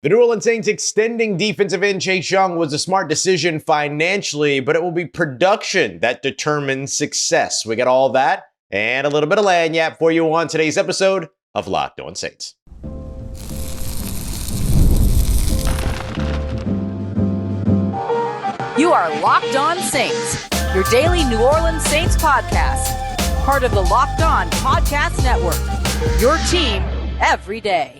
The New Orleans Saints extending defensive end Chase Young was a smart decision financially, but it will be production that determines success. We got all that and a little bit of lagniappe for you on today's episode of Locked On Saints. You are Locked On Saints, your daily New Orleans Saints podcast, part of the Locked On Podcast Network, your team every day.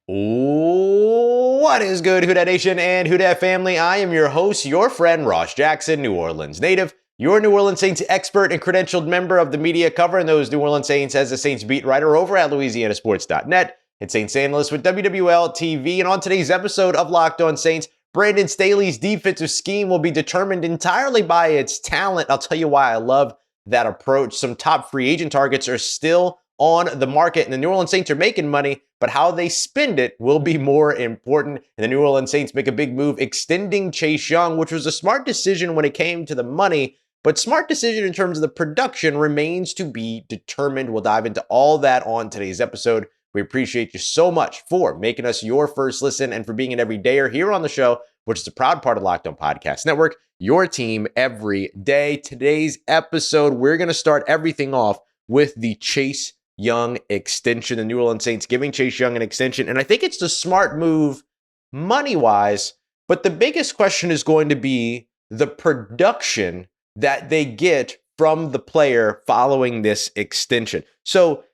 What is good, Who Dat Nation and Who Dat family? I am your host, your friend Ross Jackson, New Orleans native, your New Orleans Saints expert and credentialed member of the media covering those New Orleans Saints as a Saints beat writer over at LouisianaSports.net and Saints analyst with WWL TV. And on today's episode of Locked On Saints, Brandon Staley's defensive scheme will be determined entirely by its talent. I'll tell you why I love that approach. Some top free agent targets are still on the market, and the New Orleans Saints are making money, but how they spend it will be more important. And the New Orleans Saints make a big move extending Chase Young, which was a smart decision when it came to the money, but smart decision in terms of the production remains to be determined. We'll dive into all that on today's episode. We appreciate you so much for making us your first listen and for being an everydayer here on the show, which is a proud part of Locked On Podcast Network, your team every day. Today's episode, we're going to start everything off with the Chase Young extension. The New Orleans Saints giving Chase Young an extension, and I think it's the smart move money-wise, but the biggest question is going to be the production that they get from the player following this extension. So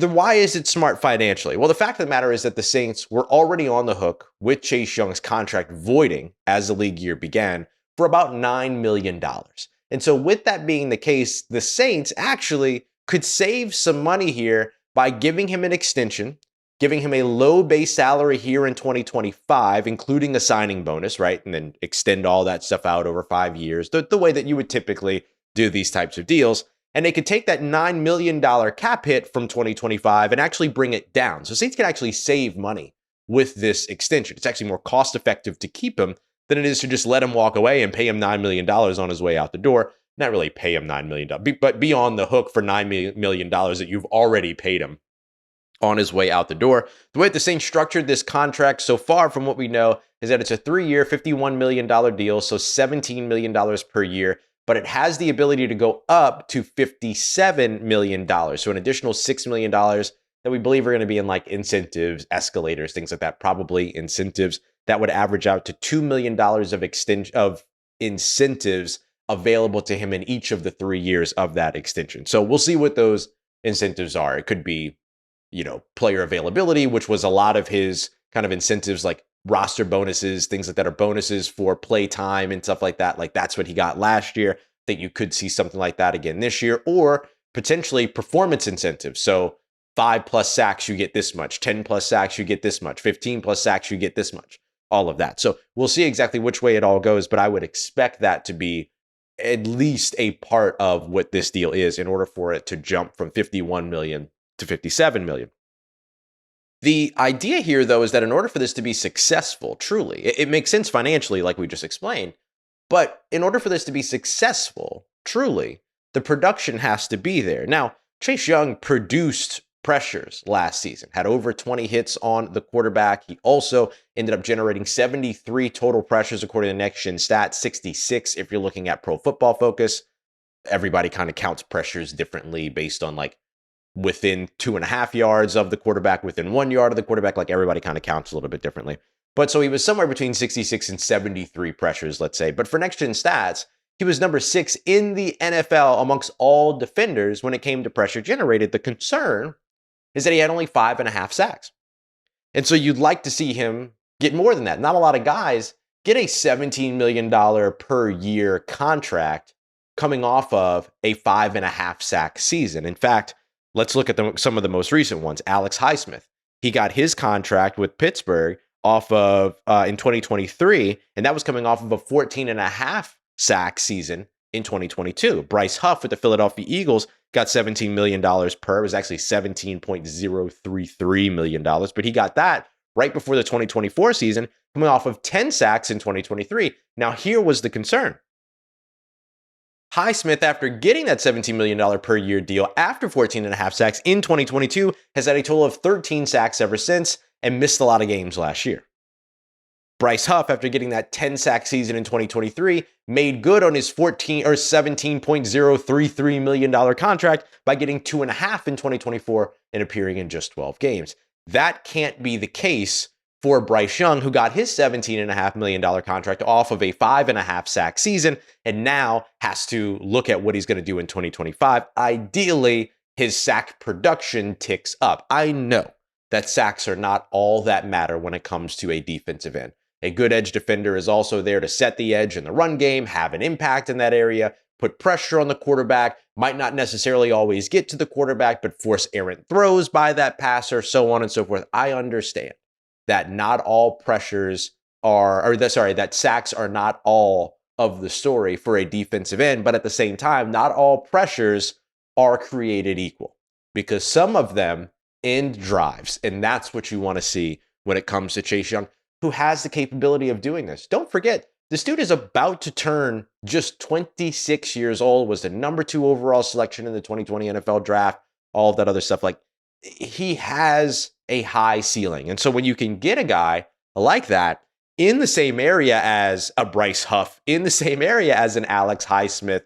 why is it smart financially? Well, the fact of the matter is that the Saints were already on the hook with Chase Young's contract voiding as the league year began for about $9 million. And so with that being the case, the Saints actually could save some money here by giving him an extension, giving him a low base salary here in 2025, including a signing bonus, right? And then extend all that stuff out over 5 years, the way that you would typically do these types of deals. And they could take that $9 million cap hit from 2025 and actually bring it down. So Saints can actually save money with this extension. It's actually more cost effective to keep him than it is to just let him walk away and pay him $9 million on his way out the door. Not really pay him $9 million, but be on the hook for $9 million that you've already paid him on his way out the door. The way the Saints structured this contract so far, from what we know, is that it's a 3-year, $51 million deal, so $17 million per year, but it has the ability to go up to $57 million, so an additional $6 million that we believe are going to be in like incentives, escalators, things like that, probably incentives that would average out to $2 million of incentives available to him in each of the 3 years of that extension. So we'll see what those incentives are. It could be, player availability, which was a lot of his kind of incentives, like roster bonuses, things like that, are bonuses for play time and stuff like that. Like that's what he got last year. I think you could see something like that again this year, or potentially performance incentives. So 5+ sacks, you get this much, 10+ sacks, you get this much, 15+ sacks, you get this much, all of that. So we'll see exactly which way it all goes, but I would expect that to be at least a part of what this deal is in order for it to jump from $51 million to $57 million. The idea here, though, is that in order for this to be successful, truly, it makes sense financially, like we just explained, but in order for this to be successful, truly, the production has to be there. Now, Chase Young produced pressures last season, had over 20 hits on the quarterback. He also ended up generating 73 total pressures according to Next Gen Stats, 66 if you're looking at Pro Football Focus. Everybody kind of counts pressures differently based on like within 2.5 yards of the quarterback, within 1 yard of the quarterback, like everybody kind of counts a little bit differently. But so he was somewhere between 66 and 73 pressures, let's say. But for Next Gen Stats, he was number 6 in the NFL amongst all defenders when it came to pressure generated. The concern is that he had only 5.5 sacks. And so you'd like to see him get more than that. Not a lot of guys get a $17 million per year contract coming off of a 5.5 sack season. In fact, let's look at some of the most recent ones. Alex Highsmith, he got his contract with Pittsburgh off of in 2023, and that was coming off of a 14.5 sack season in 2022. Bryce Huff with the Philadelphia Eagles got $17 million per. It was actually $17.033 million, but he got that right before the 2024 season, coming off of 10 sacks in 2023. Now, here was the concern. Highsmith, after getting that $17 million per year deal after 14.5 sacks in 2022, has had a total of 13 sacks ever since and missed a lot of games last year. Bryce Huff, after getting that 10 sack season in 2023, made good on his $17.033 million contract by getting 2.5 in 2024 and appearing in just 12 games. That can't be the case for Bryce Young, who got his $17.5 million contract off of a 5.5 sack season and now has to look at what he's going to do in 2025. Ideally, his sack production ticks up. I know that sacks are not all that matter when it comes to a defensive end. A good edge defender is also there to set the edge in the run game, have an impact in that area, put pressure on the quarterback, might not necessarily always get to the quarterback, but force errant throws by that passer, so on and so forth. I understand that not all pressures that sacks are not all of the story for a defensive end, but at the same time, not all pressures are created equal because some of them end drives, and that's what you want to see when it comes to Chase Young, who has the capability of doing this. Don't forget, this dude is about to turn just 26 years old, was the number 2 overall selection in the 2020 NFL draft, all of that other stuff. Like, he has a high ceiling. And so when you can get a guy like that in the same area as a Bryce Huff, in the same area as an Alex Highsmith,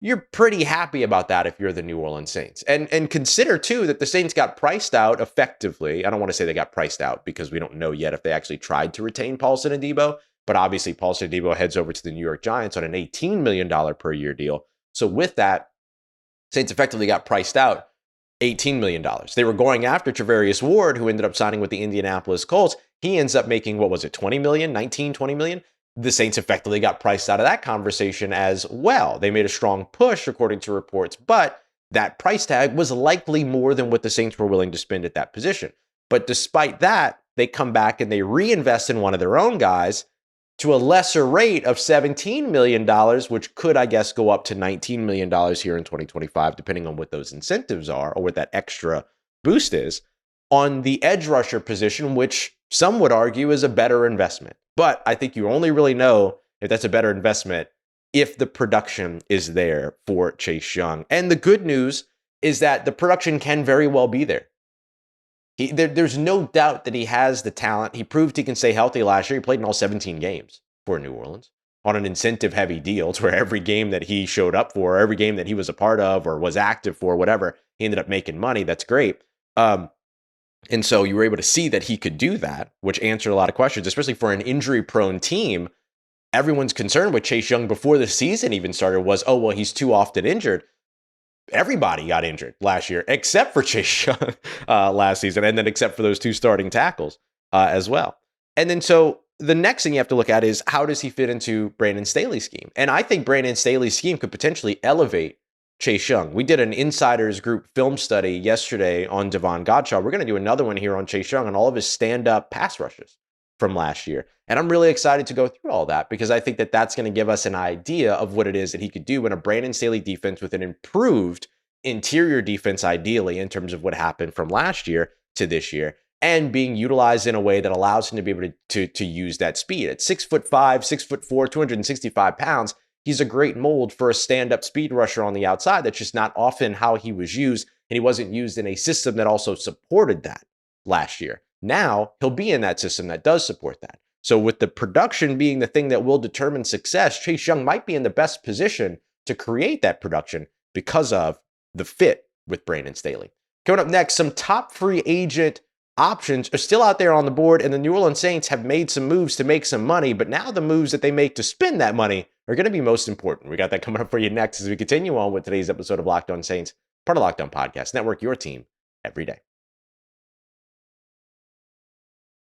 you're pretty happy about that if you're the New Orleans Saints. And consider, too, that the Saints got priced out effectively. I don't want to say they got priced out because we don't know yet if they actually tried to retain Paulson Adebo. But obviously, Paulson Adebo heads over to the New York Giants on an $18 million per year deal. So with that, Saints effectively got priced out $18 million. They were going after Travarius Ward, who ended up signing with the Indianapolis Colts. He ends up making, what was it, 20 million, 19, 20 million? The Saints effectively got priced out of that conversation as well. They made a strong push, according to reports, but that price tag was likely more than what the Saints were willing to spend at that position. But despite that, they come back and they reinvest in one of their own guys to a lesser rate of $17 million, which could, I guess, go up to $19 million here in 2025, depending on what those incentives are or what that extra boost is, on the edge rusher position, which some would argue is a better investment. But I think you only really know if that's a better investment if the production is there for Chase Young. And the good news is that the production can very well be there. There's no doubt that he has the talent. He proved he can stay healthy last year. He played in all 17 games for New Orleans on an incentive-heavy deal to where every game that he showed up for, every game that he was a part of or was active for, whatever, he ended up making money. That's great. And so you were able to see that he could do that, which answered a lot of questions, especially for an injury-prone team. Everyone's concern with Chase Young before the season even started was, oh, well, he's too often injured. Everybody got injured last year, except for Chase Young last season, and then except for those 2 starting tackles as well. And then so the next thing you have to look at is how does he fit into Brandon Staley's scheme? And I think Brandon Staley's scheme could potentially elevate Chase Young. We did an Insiders Group film study yesterday on Devon Godshaw. We're going to do another one here on Chase Young and all of his stand-up pass rushes from last year. And I'm really excited to go through all that because I think that that's going to give us an idea of what it is that he could do in a Brandon Staley defense with an improved interior defense, ideally, in terms of what happened from last year to this year, and being utilized in a way that allows him to be able to use that speed. At 6'5", 6'4", 265 pounds, he's a great mold for a stand-up speed rusher on the outside. That's just not often how he was used, and he wasn't used in a system that also supported that last year. Now, he'll be in that system that does support that. So with the production being the thing that will determine success, Chase Young might be in the best position to create that production because of the fit with Brandon Staley. Coming up next, some top free agent options are still out there on the board, and the New Orleans Saints have made some moves to make some money, but now the moves that they make to spend that money are going to be most important. We got that coming up for you next as we continue on with today's episode of Locked On Saints, part of Locked On Podcast Network, your team every day.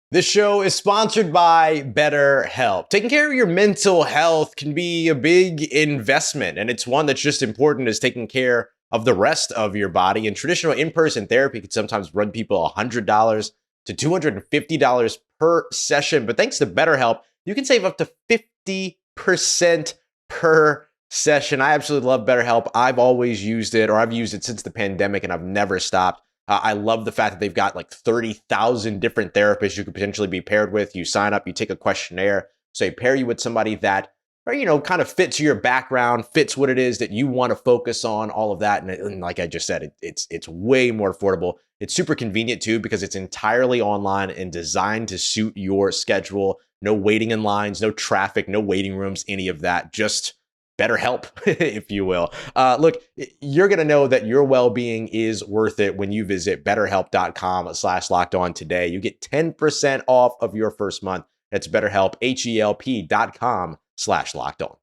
This show is sponsored by BetterHelp. Taking care of your mental health can be a big investment, and it's one that's just important as taking care of the rest of your body. And traditional in-person therapy can sometimes run people $100 to $250 per session. But thanks to BetterHelp, you can save up to 50% per session. I absolutely love BetterHelp. I've always used it, or I've used it since the pandemic, and I've never stopped. I love the fact that they've got like 30,000 different therapists you could potentially be paired with. You sign up, you take a questionnaire. So they pair you with somebody that kind of fits your background, fits what it is that you want to focus on, all of that. And like I just said, it's way more affordable. It's super convenient too, because it's entirely online and designed to suit your schedule. No waiting in lines, no traffic, no waiting rooms, any of that. Just better help, if you will. Look, you're going to know that your well-being is worth it when you visit betterhelp.com/lockedon today. You get 10% off of your first month. That's BetterHelp, HELP.com/lockedon.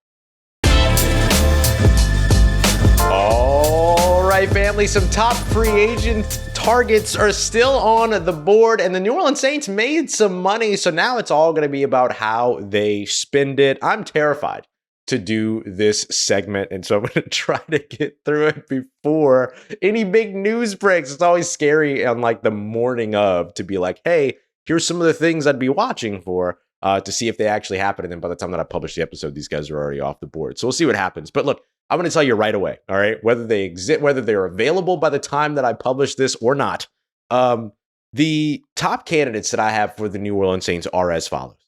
All right, family, some top free agent targets are still on the board, and the New Orleans Saints made some money, so now it's all going to be about how they spend it. I'm terrified to do this segment, and so I'm going to try to get through it before any big news breaks. It's always scary on like the morning of to be like, hey, here's some of the things I'd be watching for to see if they actually happen. And then by the time that I publish the episode, these guys are already off the board. So we'll see what happens. But look, I'm going to tell you right away, all right, whether they exist, whether they're available by the time that I publish this or not. The top candidates that I have for the New Orleans Saints are as follows.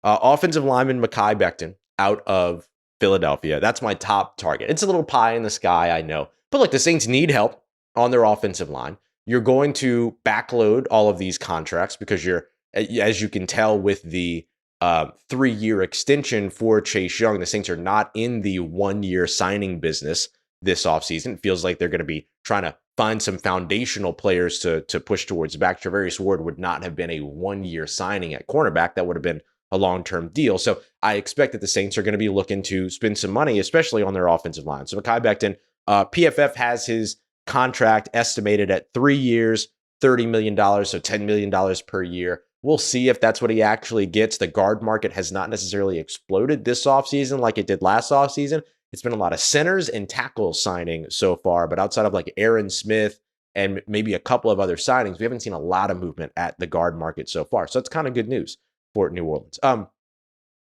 Offensive lineman Mekhi Becton out of Philadelphia. That's my top target. It's a little pie in the sky, I know. But look, the Saints need help on their offensive line. You're going to backload all of these contracts because you're, as you can tell with the 3-year extension for Chase Young, the Saints are not in the 1-year signing business this offseason. It feels like they're going to be trying to find some foundational players to push towards back. Travarius Ward would not have been a 1-year signing at cornerback. That would have been a long-term deal. So I expect that the Saints are going to be looking to spend some money, especially on their offensive line. So Mekhi Becton, PFF has his contract estimated at 3 years, $30 million, so $10 million per year. We'll see if that's what he actually gets. The guard market has not necessarily exploded this offseason like it did last offseason. It's been a lot of centers and tackles signing so far, but outside of like Aaron Smith and maybe a couple of other signings, we haven't seen a lot of movement at the guard market so far. So that's kind of good news for New Orleans.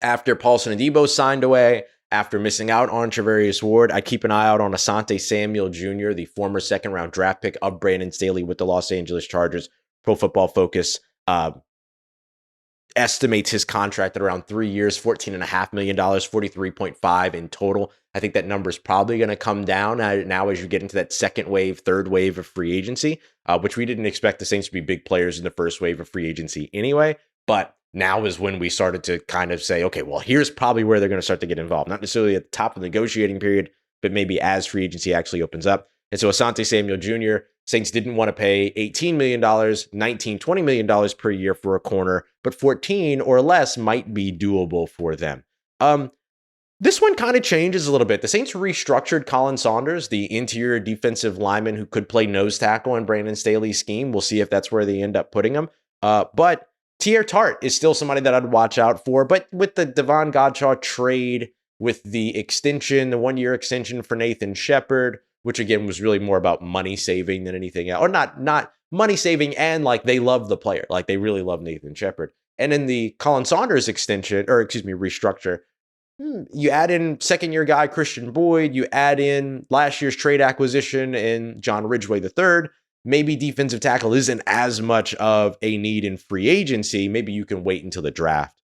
After Paulson Adebo signed away, after missing out on Travarius Ward, I keep an eye out on Asante Samuel Jr., the former second-round draft pick of Brandon Staley with the Los Angeles Chargers. Pro Football Focus estimates his contract at around 3 years, $14.5 million, $43.5 in total. I think that number is probably going to come down now as you get into that second wave, third wave of free agency, which we didn't expect the Saints to be big players in the first wave of free agency anyway. But now is when we started to kind of say, okay, well, here's probably where they're going to start to get involved. Not necessarily at the top of the negotiating period, but maybe as free agency actually opens up. And so Asante Samuel Jr., Saints didn't want to pay $18 million, $20 million per year for a corner, but 14 or less might be doable for them. This one kind of changes a little bit. The Saints restructured Colin Saunders, the interior defensive lineman who could play nose tackle in Brandon Staley's scheme. We'll see if that's where they end up putting him. But Teair Tart is still somebody that I'd watch out for. But with the Devon Godshaw trade, with the extension, the 1-year extension for Nathan Shepard, which again was really more about money saving than anything else, or not money saving, and like they love the player, like they really love Nathan Shepard. And in the Colin Saunders restructure, you add in second-year guy Christian Boyd, you add in last year's trade acquisition in John Ridgeway III. Maybe defensive tackle isn't as much of a need in free agency. Maybe you can wait until the draft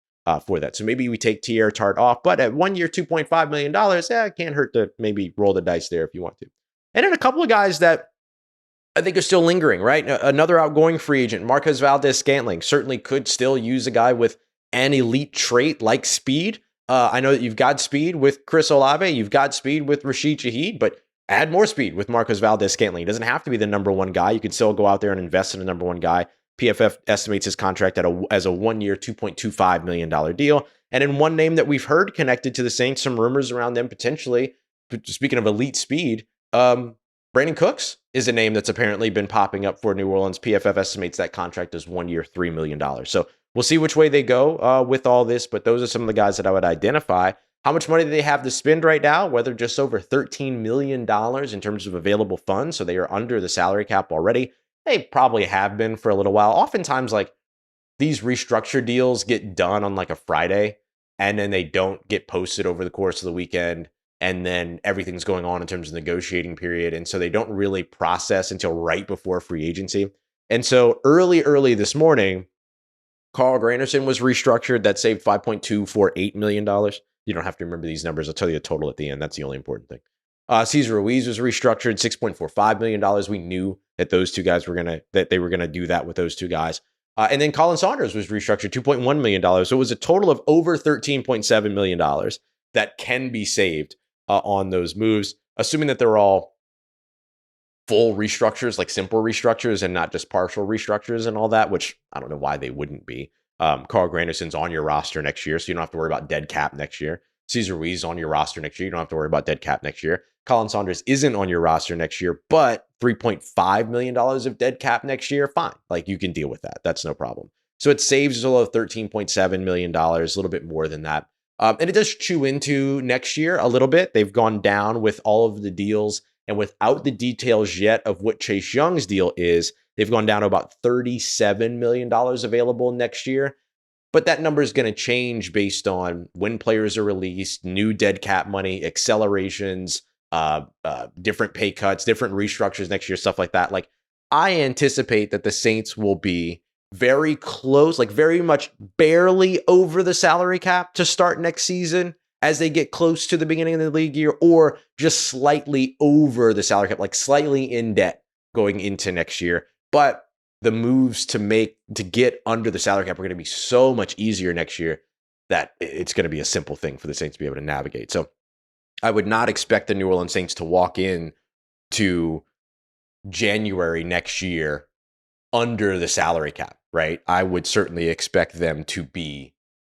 for that. So maybe we take Teair Tart off, but at 1 year, $2.5 million, it can't hurt to maybe roll the dice there if you want to. And then a couple of guys that I think are still lingering, right? Another outgoing free agent, Marquez Valdes-Scantling, certainly could still use a guy with an elite trait like speed. I know that you've got speed with Chris Olave, you've got speed with Rashid Shaheed, but add more speed with Marquez Valdes-Scantling. He doesn't have to be the number one guy. You can still go out there and invest in a number one guy. PFF estimates his contract as a 1 year, $2.25 million deal. And in one name that we've heard connected to the Saints, some rumors around them potentially, speaking of elite speed, Brandon Cooks is a name that's apparently been popping up for New Orleans. PFF estimates that contract as 1 year, $3 million. So we'll see which way they go with all this, but those are some of the guys that I would identify. How much money do they have to spend right now? Whether just over $13 million in terms of available funds, so they are under the salary cap already. They probably have been for a little while. Oftentimes, like these restructure deals get done on like a Friday, and then they don't get posted over the course of the weekend, and then everything's going on in terms of negotiating period, and so they don't really process until right before free agency. And so early this morning, Carl Granderson was restructured. That saved $5.248 million. You don't have to remember these numbers. I'll tell you the total at the end. That's the only important thing. Cesar Ruiz was restructured, $6.45 million. We knew that those two guys that they were gonna do that with those two guys. And then Colin Saunders was restructured, $2.1 million. So it was a total of over $13.7 million that can be saved on those moves, assuming that they're all full restructures, like simple restructures and not just partial restructures and all that, which I don't know why they wouldn't be. Carl Granderson's on your roster next year, so you don't have to worry about dead cap next year. Cesar Ruiz on your roster next year. You don't have to worry about dead cap next year. Colin Saunders isn't on your roster next year, but $3.5 million of dead cap next year, fine. Like, you can deal with that. That's no problem. So it saves a total of $13.7 million, a little bit more than that. And it does chew into next year a little bit. They've gone down with all of the deals, and without the details yet of what Chase Young's deal is, they've gone down to about $37 million available next year. But that number is going to change based on when players are released, new dead cap money, accelerations, different pay cuts, different restructures next year, stuff like that. Like, I anticipate that the Saints will be very close, like very much barely over the salary cap to start next season as they get close to the beginning of the league year, or just slightly over the salary cap, like slightly in debt going into next year. But the moves to get under the salary cap are going to be so much easier next year that it's going to be a simple thing for the Saints to be able to navigate. So I would not expect the New Orleans Saints to walk in to January next year under the salary cap, right? I would certainly expect them to be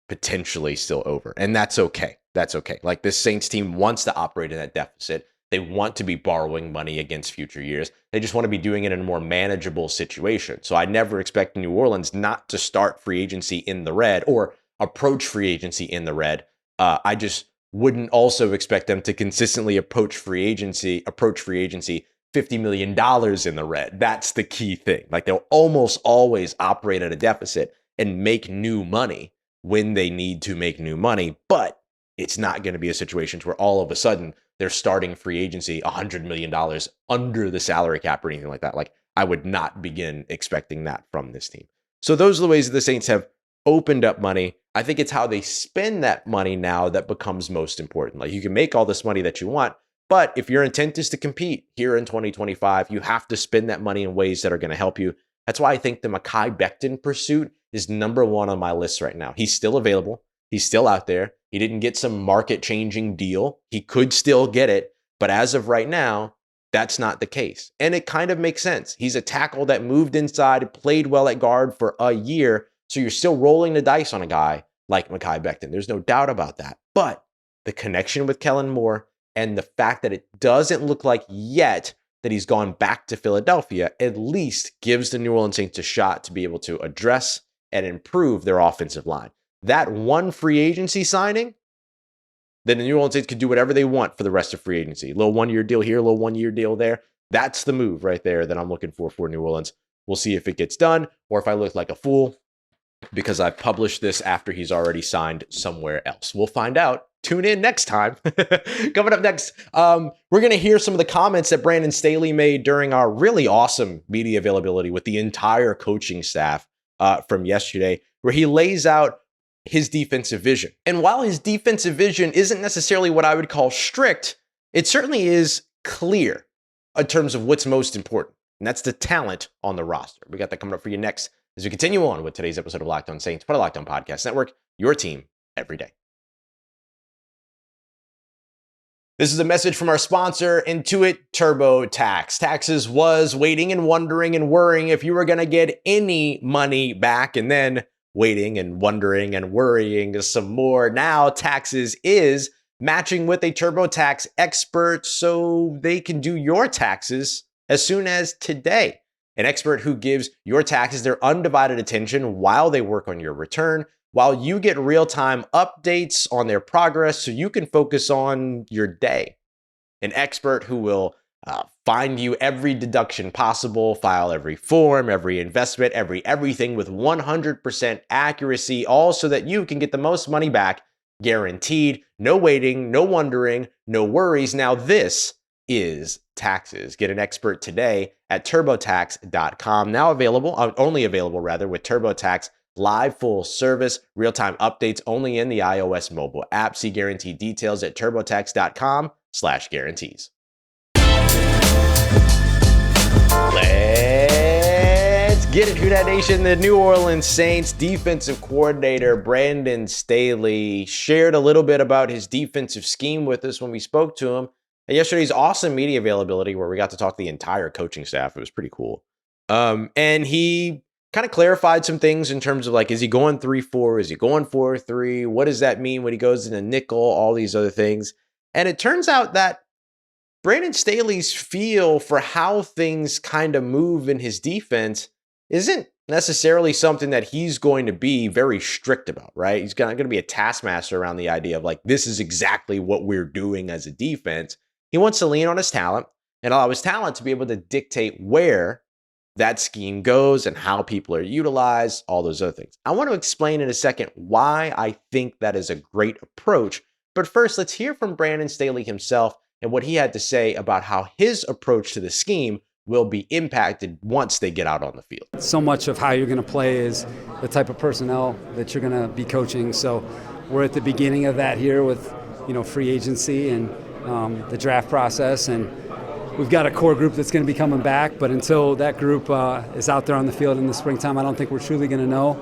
potentially still over, and that's okay. That's okay. Like, this Saints team wants to operate in that deficit. They want to be borrowing money against future years. They just want to be doing it in a more manageable situation. So I never expect New Orleans not to start free agency in the red or approach free agency in the red. I just wouldn't also expect them to consistently approach free agency $50 million in the red. That's the key thing. Like, they'll almost always operate at a deficit and make new money when they need to make new money, but it's not going to be a situation where all of a sudden they're starting free agency $100 million under the salary cap or anything like that. Like, I would not begin expecting that from this team. So those are the ways that the Saints have opened up money. I think it's how they spend that money now that becomes most important. Like, you can make all this money that you want, but if your intent is to compete here in 2025, you have to spend that money in ways that are going to help you. That's why I think the Mekhi Becton pursuit is number one on my list right now. He's still available. He's still out there. He didn't get some market-changing deal. He could still get it, but as of right now, that's not the case. And it kind of makes sense. He's a tackle that moved inside, played well at guard for a year, so you're still rolling the dice on a guy like Mekhi Becton. There's no doubt about that. But the connection with Kellen Moore and the fact that it doesn't look like yet that he's gone back to Philadelphia at least gives the New Orleans Saints a shot to be able to address and improve their offensive line. That one free agency signing, then the New Orleans Saints could do whatever they want for the rest of free agency. A little one-year deal here, a little one-year deal there. That's the move right there that I'm looking for New Orleans. We'll see if it gets done or if I look like a fool because I published this after he's already signed somewhere else. We'll find out. Tune in next time. Coming up next, we're going to hear some of the comments that Brandon Staley made during our really awesome media availability with the entire coaching staff from yesterday, where he lays out his defensive vision. And while his defensive vision isn't necessarily what I would call strict, it certainly is clear in terms of what's most important. And that's the talent on the roster. We got that coming up for you next as we continue on with today's episode of Locked On Saints, part of Locked On Podcast Network, your team every day. This is a message from our sponsor, Intuit TurboTax. Taxes was waiting and wondering and worrying if you were going to get any money back, and then waiting and wondering and worrying some more. Now Taxes is matching with a TurboTax expert so they can do your taxes as soon as today. An expert who gives your taxes their undivided attention while they work on your return, while you get real-time updates on their progress so you can focus on your day. An expert who will find you every deduction possible, file every form, every investment, everything with 100% accuracy, all so that you can get the most money back, guaranteed. No waiting, no wondering, no worries. Now this is Taxes. Get an expert today at TurboTax.com. Now only available with TurboTax live full service, real-time updates only in the iOS mobile app. See guarantee details at turbotax.com/guarantees. Let's get it, Who Dat Nation. The New Orleans Saints defensive coordinator Brandon Staley shared a little bit about his defensive scheme with us when we spoke to him at yesterday's awesome media availability where we got to talk to the entire coaching staff. It was pretty cool. And he kind of clarified some things in terms of like, is he going 3-4? Is he going 4-3? What does that mean when he goes in a nickel? All these other things. And it turns out that Brandon Staley's feel for how things kind of move in his defense isn't necessarily something that he's going to be very strict about, right? He's going to be a taskmaster around the idea of like, this is exactly what we're doing as a defense. He wants to lean on his talent and allow his talent to be able to dictate where that scheme goes and how people are utilized, all those other things. I want to explain in a second why I think that is a great approach. But first, let's hear from Brandon Staley himself and what he had to say about how his approach to the scheme will be impacted once they get out on the field. So much of how you're going to play is the type of personnel that you're going to be coaching. So we're at the beginning of that here with, free agency and the draft process. And we've got a core group that's going to be coming back. But until that group is out there on the field in the springtime, I don't think we're truly going to know.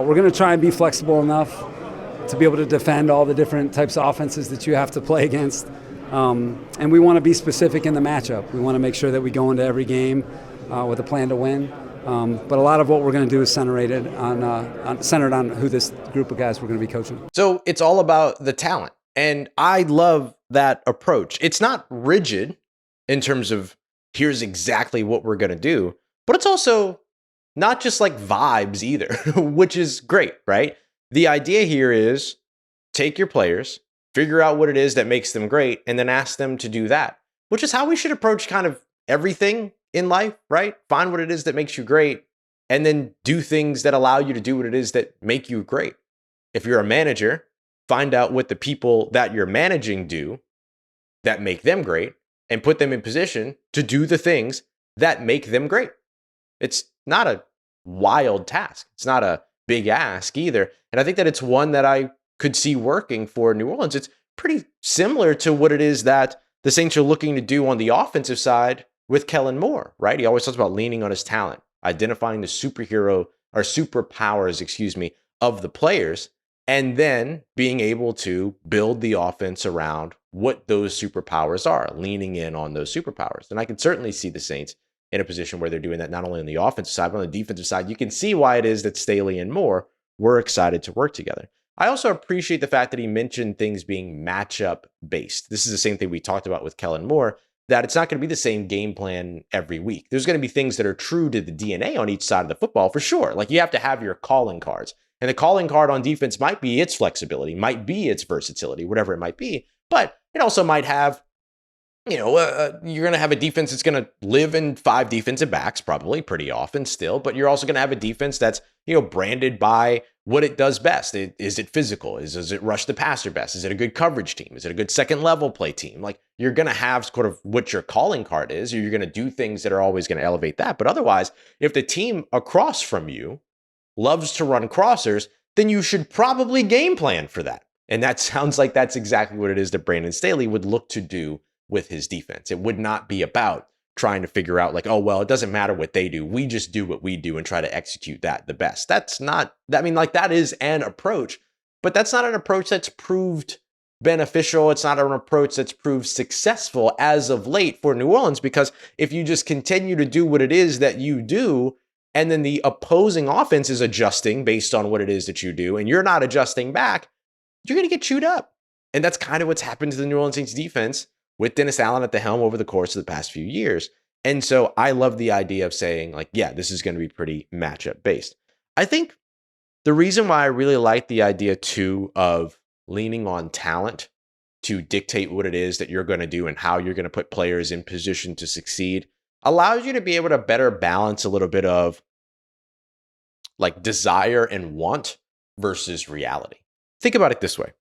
We're going to try and be flexible enough to be able to defend all the different types of offenses that you have to play against. And we want to be specific in the matchup. We want to make sure that we go into every game with a plan to win. But a lot of what we're going to do is centered on who this group of guys we're going to be coaching. So it's all about the talent. And I love that approach. It's not rigid in terms of here's exactly what we're going to do, but it's also not just like vibes either, which is great, right? The idea here is take your players, figure out what it is that makes them great, and then ask them to do that, which is how we should approach kind of everything in life, right? Find what it is that makes you great, and then do things that allow you to do what it is that make you great. If you're a manager, find out what the people that you're managing do that make them great, and put them in position to do the things that make them great. It's not a wild task. It's not a big ask either. And I think that it's one that I could see working for New Orleans. It's pretty similar to what it is that the Saints are looking to do on the offensive side with Kellen Moore, right? He always talks about leaning on his talent, identifying the superpowers, of the players, and then being able to build the offense around what those superpowers are, leaning in on those superpowers. And I can certainly see the Saints in a position where they're doing that not only on the offensive side, but on the defensive side. You can see why it is that Staley and Moore were excited to work together. I also appreciate the fact that he mentioned things being matchup based. This is the same thing we talked about with Kellen Moore, that it's not going to be the same game plan every week. There's going to be things that are true to the DNA on each side of the football for sure. Like you have to have your calling cards. And the calling card on defense might be its flexibility, might be its versatility, whatever it might be. But it also might have, you're going to have a defense that's going to live in 5 defensive backs probably pretty often still. But you're also going to have a defense that's, branded by what it does best. Is it physical? Does it rush the passer best? Is it a good coverage team? Is it a good second level play team? Like you're going to have sort of what your calling card is, or you're going to do things that are always going to elevate that. But otherwise, if the team across from you loves to run crossers, then you should probably game plan for that. And that sounds like that's exactly what it is that Brandon Staley would look to do with his defense. It would not be about trying to figure out like, oh, well, it doesn't matter what they do. We just do what we do and try to execute that the best. That's not, that is an approach, but that's not an approach that's proved beneficial. It's not an approach that's proved successful as of late for New Orleans, because if you just continue to do what it is that you do, and then the opposing offense is adjusting based on what it is that you do, and you're not adjusting back, you're going to get chewed up. And that's kind of what's happened to the New Orleans Saints defense with Dennis Allen at the helm over the course of the past few years. And so I love the idea of saying like, yeah, this is going to be pretty matchup based. I think the reason why I really like the idea too of leaning on talent to dictate what it is that you're going to do and how you're going to put players in position to succeed allows you to be able to better balance a little bit of like desire and want versus reality. Think about it this way.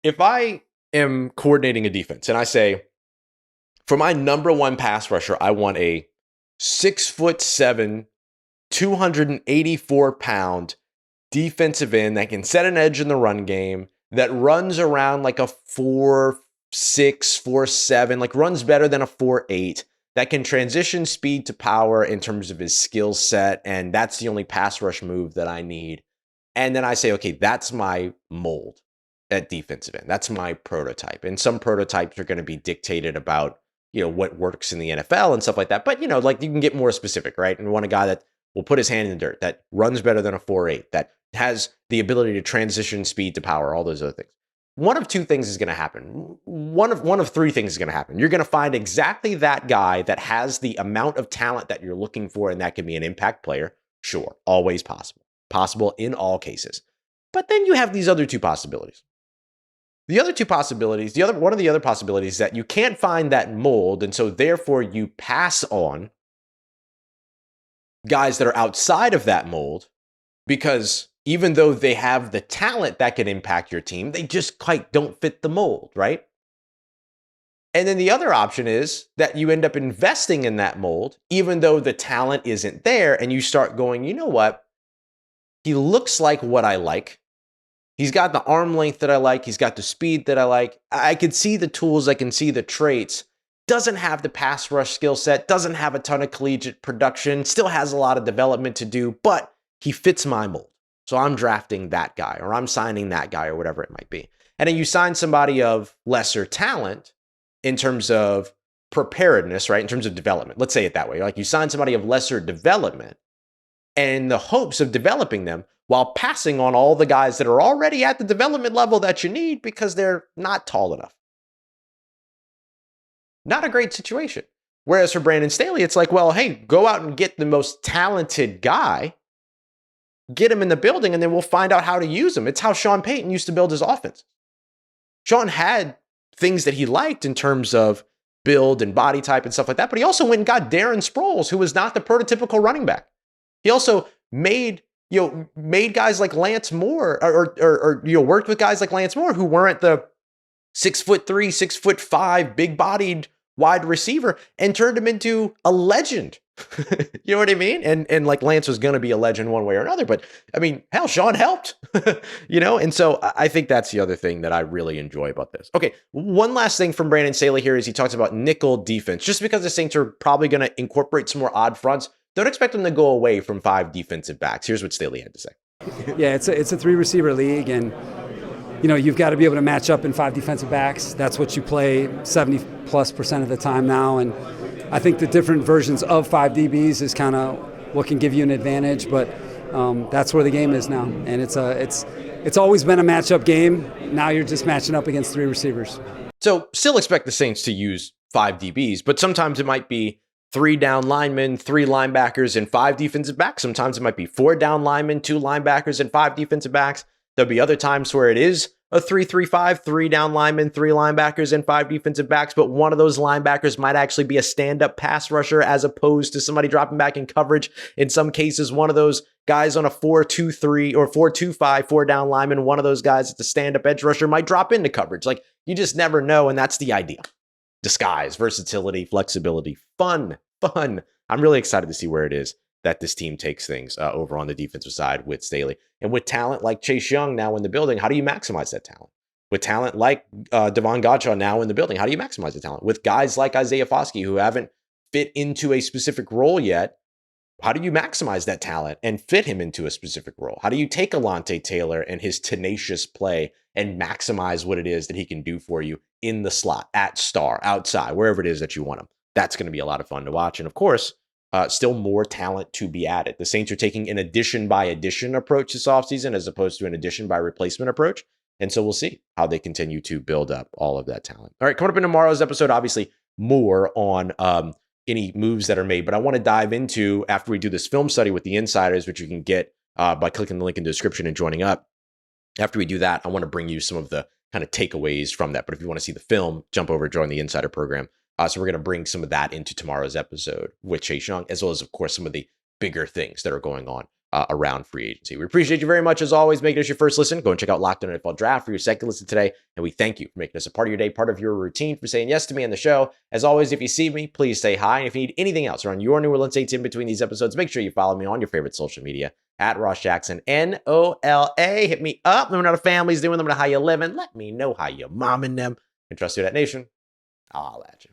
If I am coordinating a defense and I say, for my number one pass rusher, I want a 6'7", 284-pound, defensive end that can set an edge in the run game, that runs around like a 4.6, 4.7, like runs better than a 4.8, that can transition speed to power in terms of his skill set, and that's the only pass rush move that I need. And then I say, okay, that's my mold at defensive end. That's my prototype. And some prototypes are going to be dictated about, what works in the NFL and stuff like that. But, like you can get more specific, right? And we want a guy that will put his hand in the dirt, that runs better than a 4.8, that has the ability to transition speed to power, all those other things. One of two things is going to happen. One of three things is going to happen. You're going to find exactly that guy that has the amount of talent that you're looking for, and that can be an impact player. Sure, always possible. Possible in all cases. But then you have these other two possibilities. The other two possibilities, one of the other possibilities is that you can't find that mold, and so therefore you pass on guys that are outside of that mold, because even though they have the talent that can impact your team, they just quite don't fit the mold, right? And then the other option is that you end up investing in that mold, even though the talent isn't there, and you start going, you know what? He looks like what I like. He's got the arm length that I like. He's got the speed that I like. I can see the tools. I can see the traits. Doesn't have the pass rush skill set. Doesn't have a ton of collegiate production. Still has a lot of development to do, but he fits my mold. So I'm drafting that guy, or I'm signing that guy, or whatever it might be. And then you sign somebody of lesser talent in terms of preparedness, right? In terms of development. Let's say it that way. Like you sign somebody of lesser development, and in the hopes of developing them while passing on all the guys that are already at the development level that you need because they're not tall enough. Not a great situation. Whereas for Brandon Staley, it's like, well, hey, go out and get the most talented guy, get him in the building, and then we'll find out how to use him. It's how Sean Payton used to build his offense. Sean had things that he liked in terms of build and body type and stuff like that, but he also went and got Darren Sproles, who was not the prototypical running back. He also made guys like Lance Moore, or worked with guys like Lance Moore who weren't the 6'3", 6'5", big-bodied wide receiver, and turned him into a legend. You know what I mean? And like Lance was going to be a legend one way or another, but I mean, hell, Sean helped, and so I think that's the other thing that I really enjoy about this. Okay, one last thing from Brandon Staley here is he talks about nickel defense. Just because the Saints are probably going to incorporate some more odd fronts, don't expect them to go away from 5 defensive backs. Here's what Staley had to say. Yeah, it's a 3-receiver league, and you've got to be able to match up in 5 defensive backs. That's what you play 70+% of the time now, and I think the different versions of 5 DBs is kind of what can give you an advantage, but that's where the game is now, and it's always been a matchup game. Now you're just matching up against 3 receivers. So still expect the Saints to use 5 DBs, but sometimes it might be 3 down linemen, 3 linebackers, and 5 defensive backs. Sometimes it might be 4 down linemen, 2 linebackers, and 5 defensive backs. There'll be other times where it is a 3-3-5, 3 down linemen, 3 linebackers, and 5 defensive backs, but one of those linebackers might actually be a stand-up pass rusher as opposed to somebody dropping back in coverage. In some cases, one of those guys on a 4-2-3 or 4-2-5, 4 down lineman, one of those guys that's a stand-up edge rusher might drop into coverage. Like, you just never know, and that's the idea. Disguise, versatility, flexibility, fun. I'm really excited to see where it is that this team takes things over on the defensive side with Staley. And with talent like Chase Young now in the building, how do you maximize that talent? With talent like Devon Godshaw now in the building, how do you maximize the talent? With guys like Isaiah Foskey who haven't fit into a specific role yet, how do you maximize that talent and fit him into a specific role? How do you take Alontae Taylor and his tenacious play and maximize what it is that he can do for you in the slot, at star, outside, wherever it is that you want him? That's going to be a lot of fun to watch. And of course, still more talent to be added. The Saints are taking an addition by addition approach this offseason as opposed to an addition by replacement approach. And so we'll see how they continue to build up all of that talent. All right, coming up in tomorrow's episode, obviously more on any moves that are made. But I want to dive into, after we do this film study with the insiders, which you can get by clicking the link in the description and joining up. After we do that, I want to bring you some of the kind of takeaways from that. But if you want to see the film, jump over, join the insider program. So we're going to bring some of that into tomorrow's episode with Chase Young, as well as, of course, some of the bigger things that are going on around free agency. We appreciate you very much. As always, make this your first listen. Go and check out Locked On NFL Draft for your second listen today. And we thank you for making us a part of your day, part of your routine, for saying yes to me on the show. As always, if you see me, please say hi. And if you need anything else around your New Orleans Saints in between these episodes, make sure you follow me on your favorite social media at Ross Jackson, NOLA. Hit me up. Let me know how the family's doing. Let me know how you living. Let me know how you're momming them. And trust Who Dat Nation. I'll holla at you.